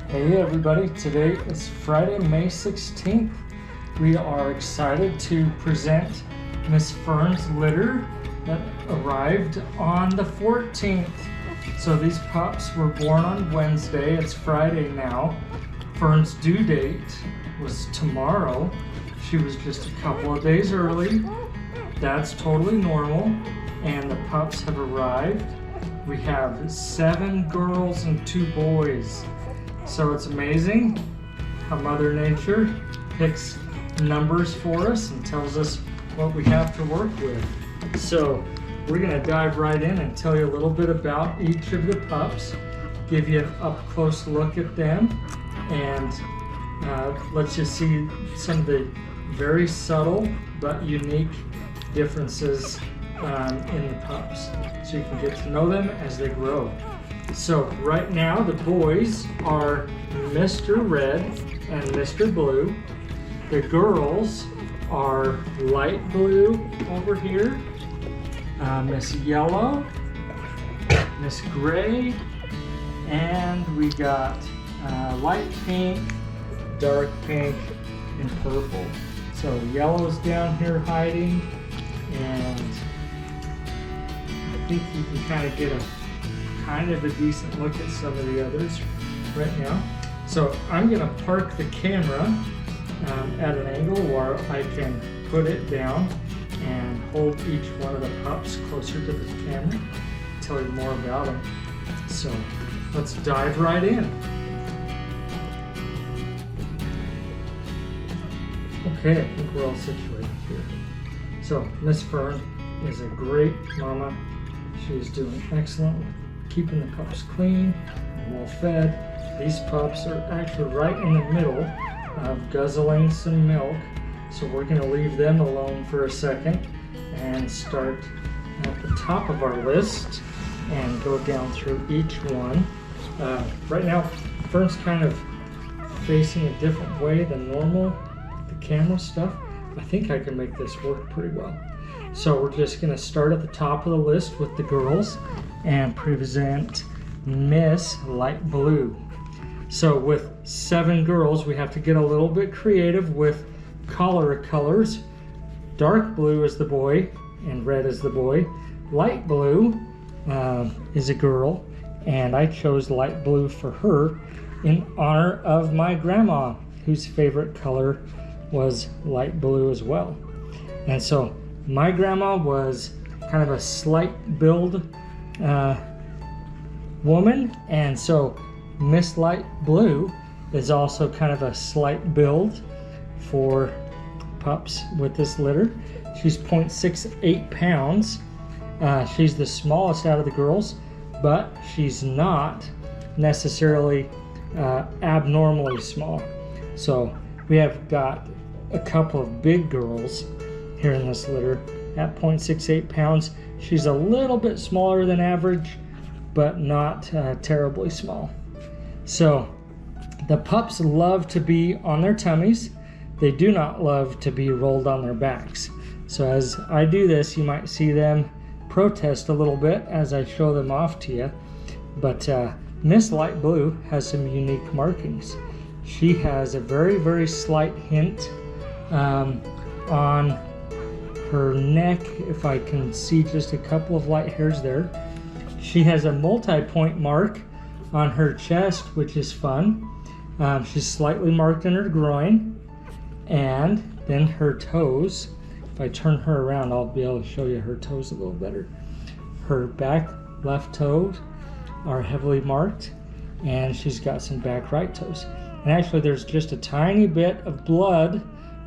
Hey everybody, today is Friday, May 16th. We are excited to present Miss Fern's litter that arrived on the 14th. So these pups were born on Wednesday, it's Friday now. Fern's due date was tomorrow. She was just a couple of days early. That's totally normal. And the pups have arrived. We have 7 girls and 2 boys. So it's amazing how Mother Nature picks numbers for us and tells us what we have to work with. So we're gonna dive right in and tell you a little bit about each of the pups, give you an up-close look at them, and let you see some of the very subtle but unique differences in the pups, so you can get to know them as they grow. So right now the boys are Mr. Red and Mr. Blue. The girls are light blue over here, Miss Yellow, Miss Gray, and we got light pink, dark pink, and purple. So yellow's down here hiding, and I think you can kind of get a decent look at some of the others right now. So I'm gonna park the camera at an angle where I can put it down and hold each one of the pups closer to the camera, tell you more about them. So let's dive right in. Okay, I think we're all situated here. So Miss Fern is a great mama. She's doing excellent with keeping the pups clean and well fed. These pups are actually right in the middle of guzzling some milk. So we're gonna leave them alone for a second and start at the top of our list and go down through each one. Right now, Fern's kind of facing a different way than normal, the camera stuff. I think I can make this work pretty well. So we're just gonna start at the top of the list with the girls and present Miss Light Blue. So with 7 girls, we have to get a little bit creative with collar colors. Dark blue is the boy and red is the boy. Light blue is a girl, and I chose light blue for her in honor of my grandma, whose favorite color was light blue as well. And so my grandma was kind of a slight build woman, and so Miss Light Blue is also kind of a slight build for pups with this litter. She's 0.68 pounds. She's the smallest out of the girls, but she's not necessarily abnormally small. So we have got a couple of big girls here in this litter at 0.68 pounds. She's a little bit smaller than average, but not terribly small. So the pups love to be on their tummies. They do not love to be rolled on their backs. So as I do this, you might see them protest a little bit as I show them off to you. But Miss Light Blue has some unique markings. She has a very, very slight hint on her neck, if I can see just a couple of light hairs there. She has a multi-point mark on her chest, which is fun. She's slightly marked in her groin, and then her toes. If I turn her around, I'll be able to show you her toes a little better. Her back left toes are heavily marked, and she's got some back right toes. And actually there's just a tiny bit of blood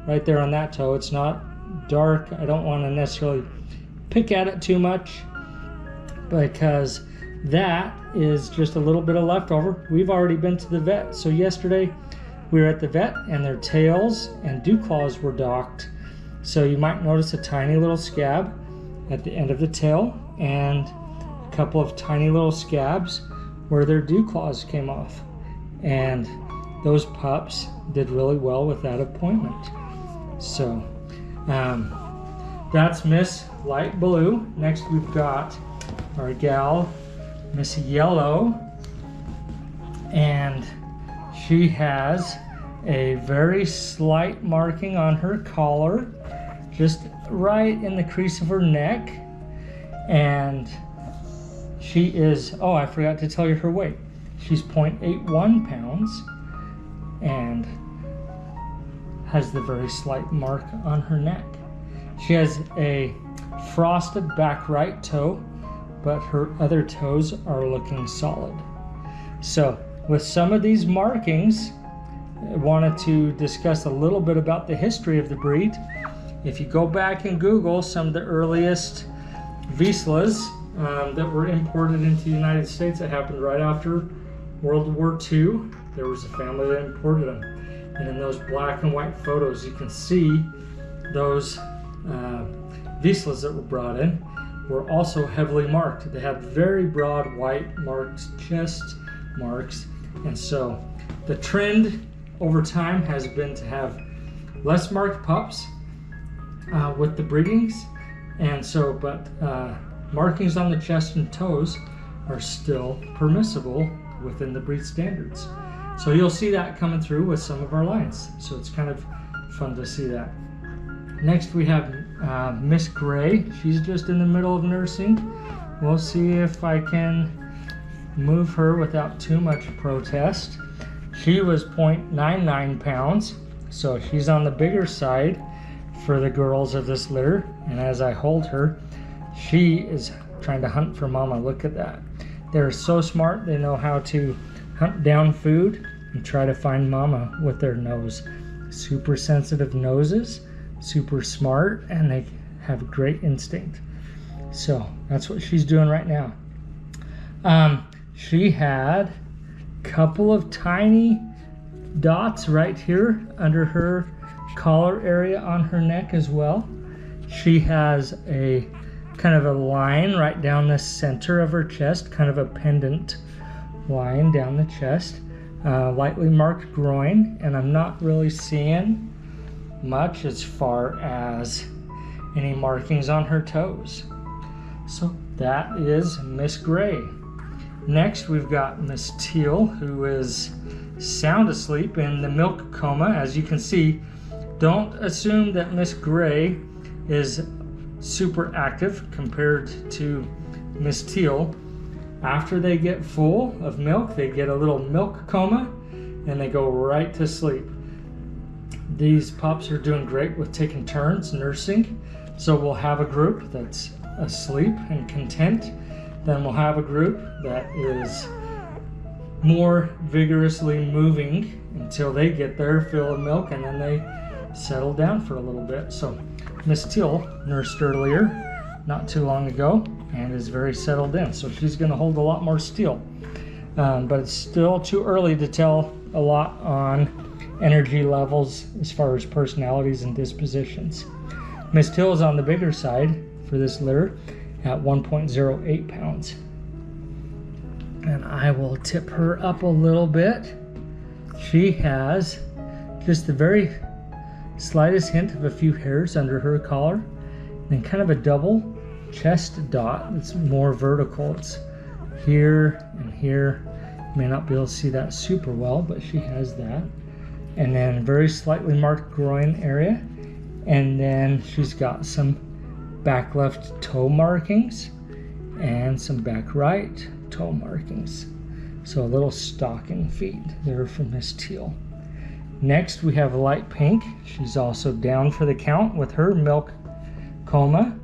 right there on that toe. It's not dark. I don't want to necessarily pick at it too much because that is just a little bit of leftover. We've already been to the vet. So yesterday we were at the vet and their tails and dew claws were docked. So you might notice a tiny little scab at the end of the tail and a couple of tiny little scabs where their dew claws came off. And those pups did really well with that appointment. So that's Miss Light Blue. Next we've got our gal, Miss Yellow, and She has a very slight marking on her collar, just right in the crease of her neck. And she is, oh, I forgot to tell you her weight. She's 0.81 pounds and has the very slight mark on her neck. She has a frosted back right toe, but her other toes are looking solid. So with some of these markings, I wanted to discuss a little bit about the history of the breed. If you go back and Google some of the earliest Vizslas that were imported into the United States, that happened right after World War II. There was a family that imported them. And in those black and white photos, you can see those Vizslas that were brought in were also heavily marked. They had very broad white marked chest marks. And so the trend over time has been to have less marked pups with the breedings. And so, but markings on the chest and toes are still permissible within the breed standards. So you'll see that coming through with some of our lines. So it's kind of fun to see that. Next we have Miss Gray. She's just in the middle of nursing. We'll see if I can move her without too much protest. She was 0.99 pounds, so she's on the bigger side for the girls of this litter. And as I hold her, she is trying to hunt for mama. Look at that. They're so smart. They know how to hunt down food and try to find mama with their nose. Super sensitive noses, super smart, and they have great instinct. So that's what she's doing right now. She had a couple of tiny dots right here under her collar area on her neck as well. She has a kind of a line right down the center of her chest, kind of a pendant line down the chest, lightly marked groin, and I'm not really seeing much as far as any markings on her toes. So that is Miss Gray. Next we've got Miss Teal, who is sound asleep in the milk coma. As you can see, don't assume that Miss Gray is super active compared to Miss Teal. After they get full of milk, they get a little milk coma and they go right to sleep. These pups are doing great with taking turns nursing. So we'll have a group that's asleep and content. Then we'll have a group that is more vigorously moving until they get their fill of milk, and then they settle down for a little bit. So Miss Teal nursed earlier, not too long ago, and is very settled in. So she's going to hold a lot more steel. But it's still too early to tell a lot on energy levels as far as personalities and dispositions. Miss Teal is on the bigger side for this litter at 1.08 pounds. And I will tip her up a little bit. She has just the very slightest hint of a few hairs under her collar, and kind of a double chest dot that's more vertical. It's here and here. You may not be able to see that super well, but she has that. And then very slightly marked groin area. And then she's got some back left toe markings and some back right toe markings. So a little stocking feet there for Miss Teal. Next we have Light Pink. She's also down for the count with her milk coma.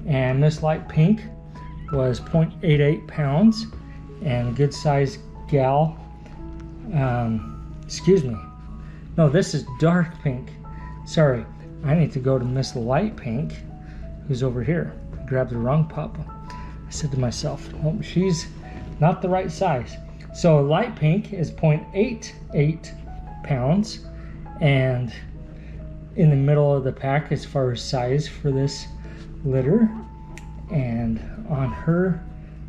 And Miss Light Pink was 0.88 pounds and good sized gal. Excuse me. No, this is Dark Pink. Sorry, I need to go to Miss Light Pink, who's over here. I grabbed the wrong pup. I said to myself, oh, she's not the right size. So Light Pink is 0.88 pounds and in the middle of the pack as far as size for this litter. And on her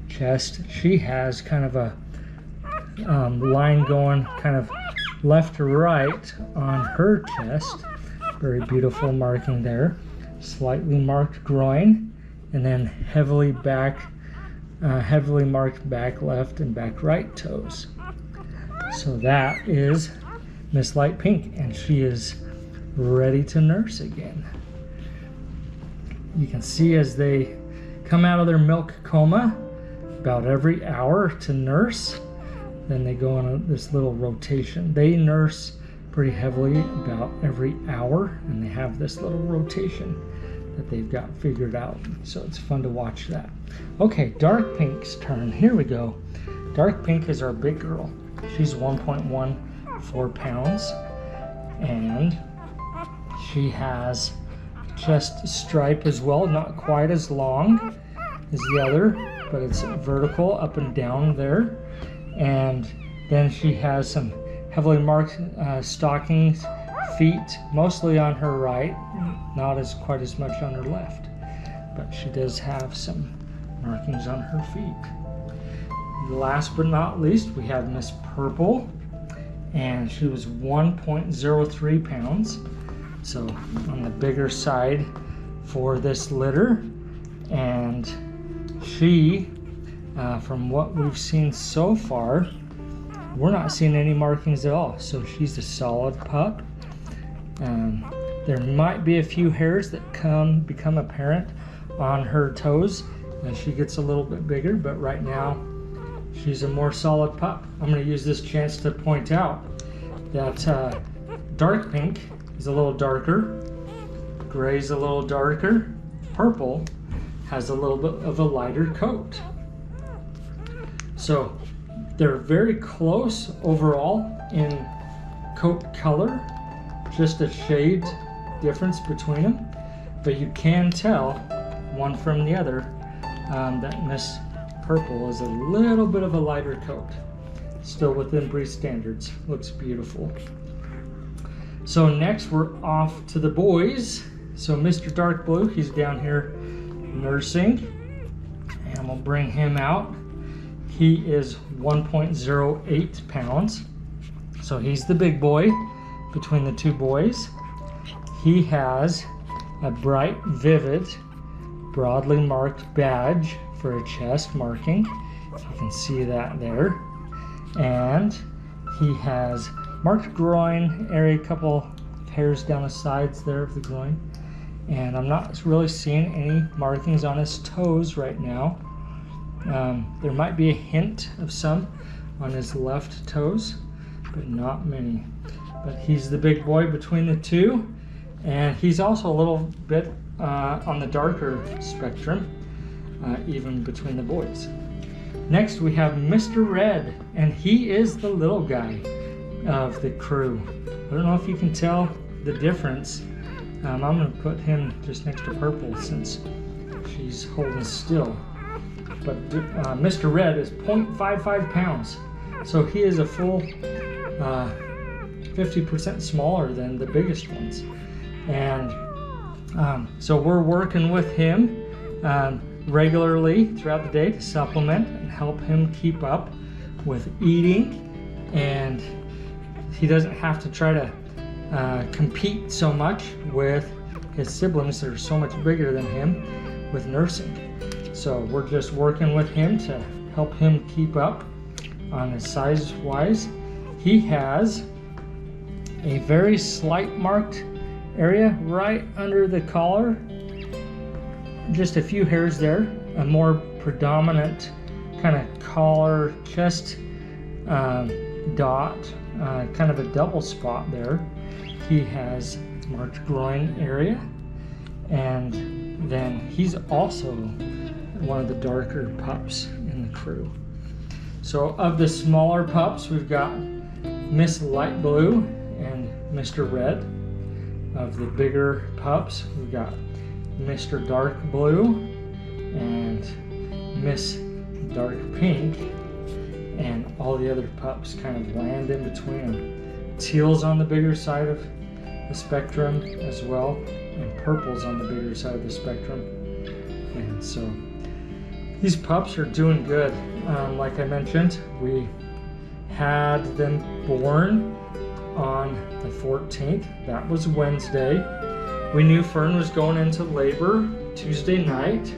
chest, she has kind of a line going kind of left to right on her chest. Very beautiful marking there. Slightly marked groin, and then heavily marked back left and back right toes. So that is Miss Light Pink, and she is ready to nurse again. You can see as they come out of their milk coma about every hour to nurse. Then they go on this little rotation. They nurse pretty heavily about every hour, and they have this little rotation that they've got figured out. So it's fun to watch that. Okay, Dark Pink's turn. Here we go. Dark Pink is our big girl. She's 1.14 pounds, and she has chest stripe as well, not quite as long as the other, but it's vertical up and down there. And then she has some heavily marked stockings feet, mostly on her right, not quite as much on her left, but she does have some markings on her feet. Last but not least, we have Miss Purple, and she was 1.03 pounds, so on the bigger side for this litter. And she, from what we've seen so far, we're not seeing any markings at all, so she's a solid pup. There might be a few hairs that become apparent on her toes as she gets a little bit bigger, but right now she's a more solid pup. I'm going to use this chance to point out that Dark Pink is a little darker, Gray's a little darker, Purple has a little bit of a lighter coat. So they're very close overall in coat color, just a shade difference between them, but you can tell one from the other that Miss Purple is a little bit of a lighter coat. Still within breed standards, looks beautiful. So next we're off to the boys. So Mr. Dark Blue, he's down here nursing, and we'll bring him out. He is 1.08 pounds, so he's the big boy between the two boys. He has a bright, vivid, broadly marked badge for a chest marking. You can see that there. And he has marked groin area, a couple hairs down the sides there of the groin. And I'm not really seeing any markings on his toes right now. There might be a hint of some on his left toes, but not many. But he's the big boy between the two, and he's also a little bit on the darker spectrum, even between the boys. Next we have Mr. Red, and he is the little guy of the crew. I don't know if you can tell the difference. I'm going to put him just next to Purple since she's holding still. But Mr. Red is 0.55 pounds, so he is a full 50% smaller than the biggest ones. And so we're working with him regularly throughout the day to supplement and help him keep up with eating, and he doesn't have to try to compete so much with his siblings that are so much bigger than him with nursing. So we're just working with him to help him keep up on his size wise. He has a very slight marked area right under the collar, just a few hairs there, a more predominant kind of collar chest dot, kind of a double spot there. He has marked groin area, and then he's also one of the darker pups in the crew. So of the smaller pups, we've got Miss Light Blue and Mr. Red. Of the bigger pups, we've got Mr. Dark Blue and Miss Dark Pink, and all the other pups kind of land in between them. Teal's on the bigger side of the spectrum as well, and Purple's on the bigger side of the spectrum. And so these pups are doing good. Like I mentioned, we had them born on the 14th. That was Wednesday. We knew Fern was going into labor Tuesday night,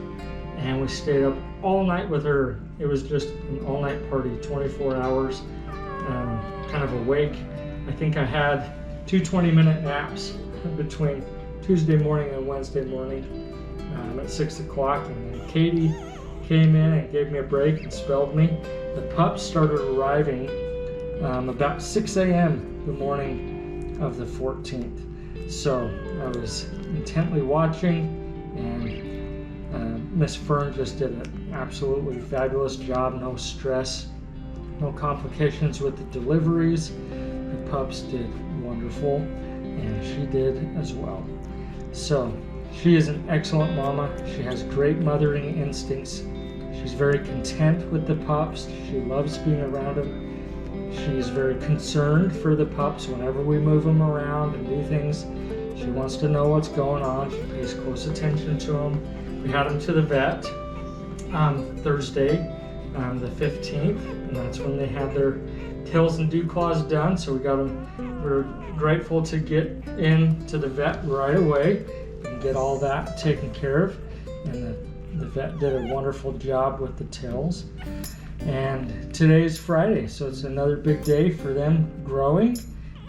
and we stayed up all night with her. It was just an all-night party, 24 hours kind of awake. I think I had 2 20-minute naps between Tuesday morning and Wednesday morning at 6 o'clock, and then Katie came in and gave me a break and spelled me. The pups started arriving about 6 a.m. the morning of the 14th. So I was intently watching, and Miss Fern just did an absolutely fabulous job. No stress, no complications with the deliveries. The pups did wonderful, and she did as well. So she is an excellent mama. She has great mothering instincts. She's very content with the pups. She loves being around them. She's very concerned for the pups whenever we move them around and do things. She wants to know what's going on. She pays close attention to them. We had them to the vet Thursday, the 15th, and that's when they had their tails and dew claws done. So we got them. We're grateful to get into the vet right away and get all that taken care of. And the vet did a wonderful job with the tails. And today's Friday, so it's another big day for them growing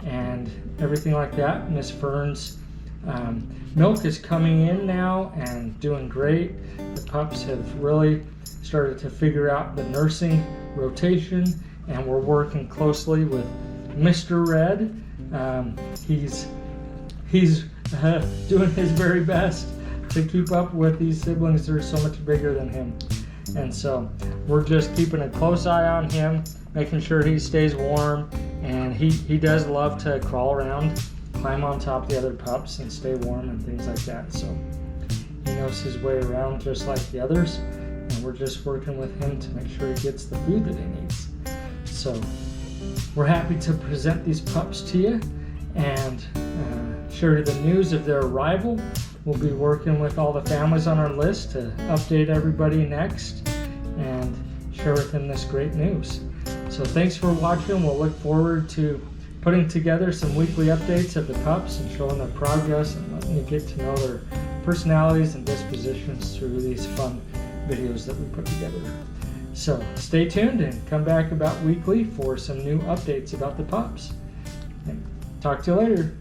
and everything like that. Miss Fern's milk is coming in now and doing great. The pups have really started to figure out the nursing rotation, and we're working closely with Mr. Red. He's doing his very best to keep up with these siblings that are so much bigger than him. And so we're just keeping a close eye on him, making sure he stays warm. And he does love to crawl around, climb on top of the other pups and stay warm and things like that. So he knows his way around just like the others. And we're just working with him to make sure he gets the food that he needs. So we're happy to present these pups to you and share the news of their arrival. We'll be working with all the families on our list to update everybody next and share with them this great news. So thanks for watching. We'll look forward to putting together some weekly updates of the pups and showing their progress and letting you get to know their personalities and dispositions through these fun videos that we put together. So stay tuned and come back about weekly for some new updates about the pups. And talk to you later.